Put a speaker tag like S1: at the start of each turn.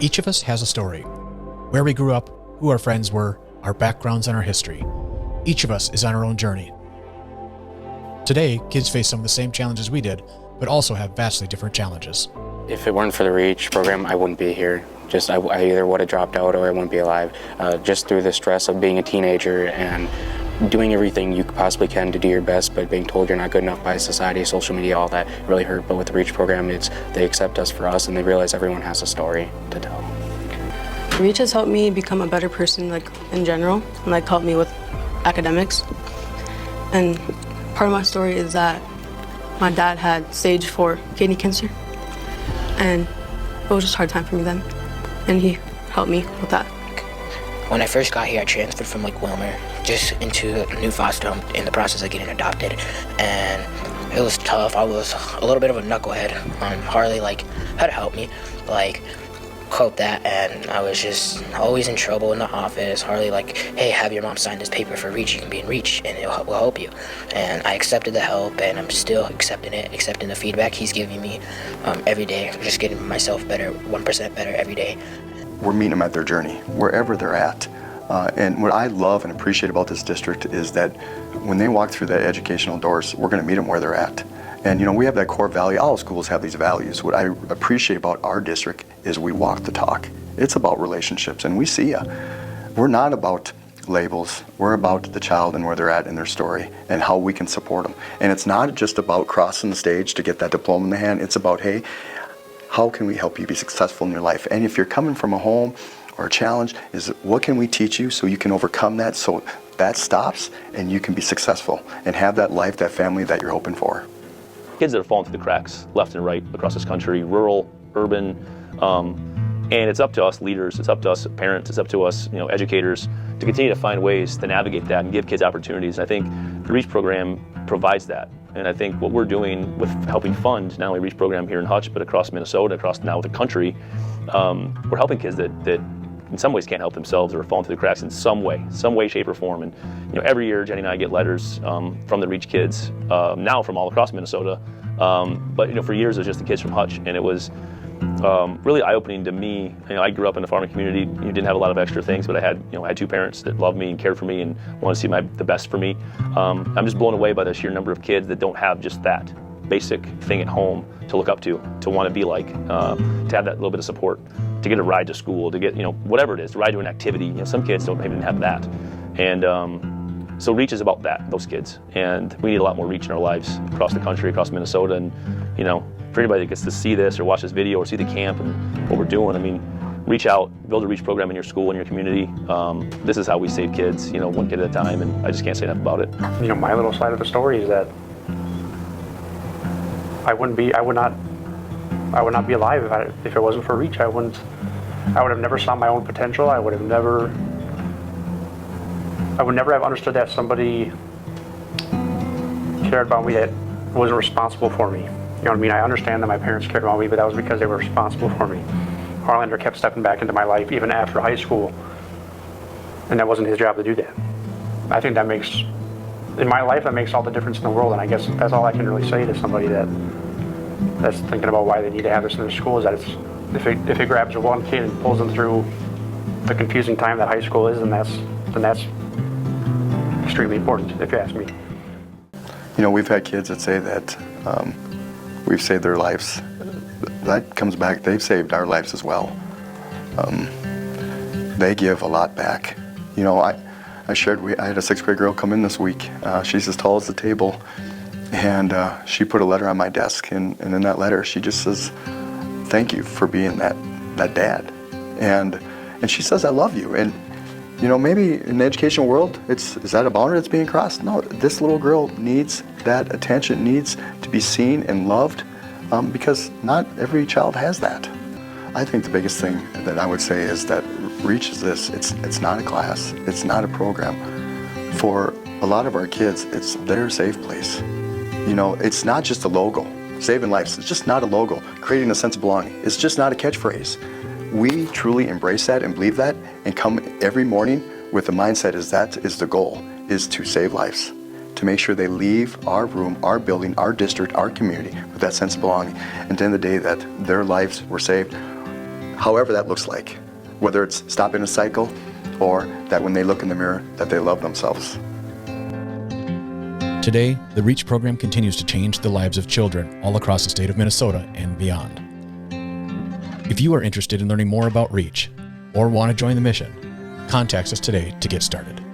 S1: Each of us has a story. Where we grew up, who our friends were, our backgrounds and our history. Each of us is on our own journey. Today, kids face some of the same challenges we did, but also have vastly different challenges.
S2: If it weren't for the REACH program, I wouldn't be here. I either would have dropped out or I wouldn't be alive. Just through the stress of being a teenager and doing everything you possibly can to do your best, but being told you're not good enough by society, social media, all that really hurt. But with the REACH program, they accept us for us and they realize everyone has a story to tell.
S3: REACH has helped me become a better person, in general, and helped me with academics. And part of my story is that my dad had stage 4 kidney cancer, and it was just a hard time for me then, and he helped me with that.
S4: When I first got here, I transferred from Wilmer just into a new foster home in the process of getting adopted, and it was tough. I was a little bit of a knucklehead. Harley had to help me cope that, and I was just always in trouble in the office. Harley hey, have your mom sign this paper for REACH, you can be in REACH and we'll help you. And I accepted the help, and I'm still accepting the feedback he's giving me every day, just getting myself better, 1% better every day.
S5: We're meeting them at their journey, wherever they're at. And what I love and appreciate about this district is that when they walk through the educational doors, we're going to meet them where they're at. And we have that core value. All schools have these values. What I appreciate about our district is we walk the talk. It's about relationships, and we see ya. We're not about labels. We're about the child and where they're at in their story and how we can support them. And it's not just about crossing the stage to get that diploma in the hand. It's about, hey, how can we help you be successful in your life? And if you're coming from a home or a challenge, is what can we teach you so you can overcome that, so that stops and you can be successful and have that life, that family that you're hoping for.
S6: Kids that are falling through the cracks left and right across this country, rural, urban, and it's up to us leaders, it's up to us parents, it's up to us educators to continue to find ways to navigate that and give kids opportunities. And I think the REACH program provides that. And I think what we're doing with helping fund not only REACH program here in Hutch, but across Minnesota, across now the country, we're helping kids that in some ways can't help themselves or are falling through the cracks in some way, shape, or form. And every year Jenny and I get letters from the REACH kids, now from all across Minnesota. But for years it was just the kids from Hutch, and it was really eye-opening to me. I grew up in a farming community. You didn't have a lot of extra things, but I had two parents that loved me and cared for me and wanted to see the best for me. I'm just blown away by the sheer number of kids that don't have just that basic thing at home to look up to want to be like, to have that little bit of support, to get a ride to school, to get whatever it is, to ride to an activity. Some kids don't even have that, and so REACH is about those kids, and we need a lot more REACH in our lives across the country, across Minnesota. And for anybody that gets to see this or watch this video or see the camp and what we're doing, reach out, build a REACH program in your school, in your community. This is how we save kids, one kid at a time, and I just can't say enough about it.
S7: My little side of the story is that I would not be alive if it wasn't for REACH. I would have never saw my own potential. I would never have understood that somebody cared about me that wasn't responsible for me. I understand that my parents cared about me, but that was because they were responsible for me. Harlander kept stepping back into my life even after high school, and that wasn't his job to do that. I think in my life, that makes all the difference in the world, and I guess that's all I can really say to somebody that's thinking about why they need to have this in their school, is that if it grabs one kid and pulls them through the confusing time that high school is, then that's extremely important, if you ask me.
S5: We've had kids that say that we've saved their lives. That comes back, they've saved our lives as well. They give a lot back. I had a 6th grade girl come in this week. She's as tall as the table, and she put a letter on my desk, and in that letter she just says, "Thank you for being that dad." And she says, "I love you." And maybe in the educational world, is that a boundary that's being crossed? No, this little girl needs that attention, needs to be seen and loved, because not every child has that. I think the biggest thing that I would say is that REACH is this. It's not a class. It's not a program. For a lot of our kids, it's their safe place. It's not just a logo. Saving lives, it's just not a logo. Creating a sense of belonging, it's just not a catchphrase. We truly embrace that and believe that and come every morning with the mindset that is the goal, is to save lives, to make sure they leave our room, our building, our district, our community with that sense of belonging. And at the end of the day, that their lives were saved. however that looks like, whether it's stopping a cycle or that when they look in the mirror that they love themselves.
S1: Today, the REACH program continues to change the lives of children all across the state of Minnesota and beyond. If you are interested in learning more about REACH or want to join the mission, contact us today to get started.